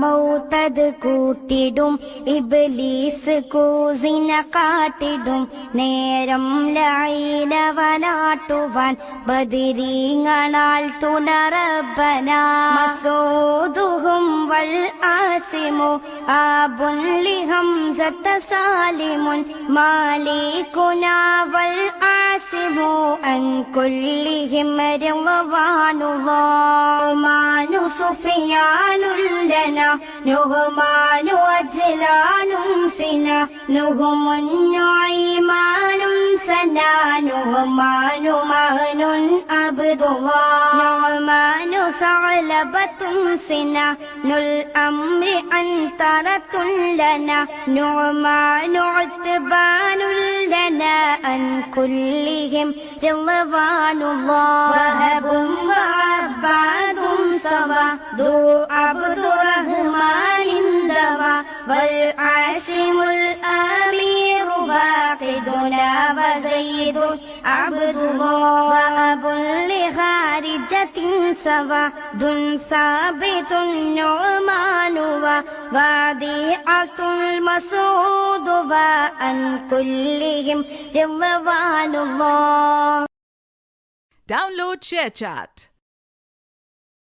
മൗതത് കൂട്ടിടും ഇബ്ലീസ് കൂസിന കാട്ടിടും നേരം ലൈനവനാട്ടുവാൻ ബദരീങ്ങളാൽ തുണറബന മസൂദുഹും വൽ ആസിമു ആബുൻ ലിഹംസത സാലിമുൻ മാലികുനാ വൽ ആസിമു അൻ കുല്ലിഹിം റളവാനുല്ലാഹ് മാനു സുഫിയാനുൽ نهمان وجلان سنا نهم نعيمان سنا نهمان مهن عبد الله نعمان ثعلبة سنا الأمر أنترة لنا نعمان عتبان لنا عن كلهم رضوان الله وهب وعباد سوا ذو عبد الرحمن دوا والعاصم الأمير فاقدنا وزيد عبد الله وأب لخارجة سوا دن ثابت النعمان ووديعة المسعود وأن كلهم رضوان الله. Download ShareChat.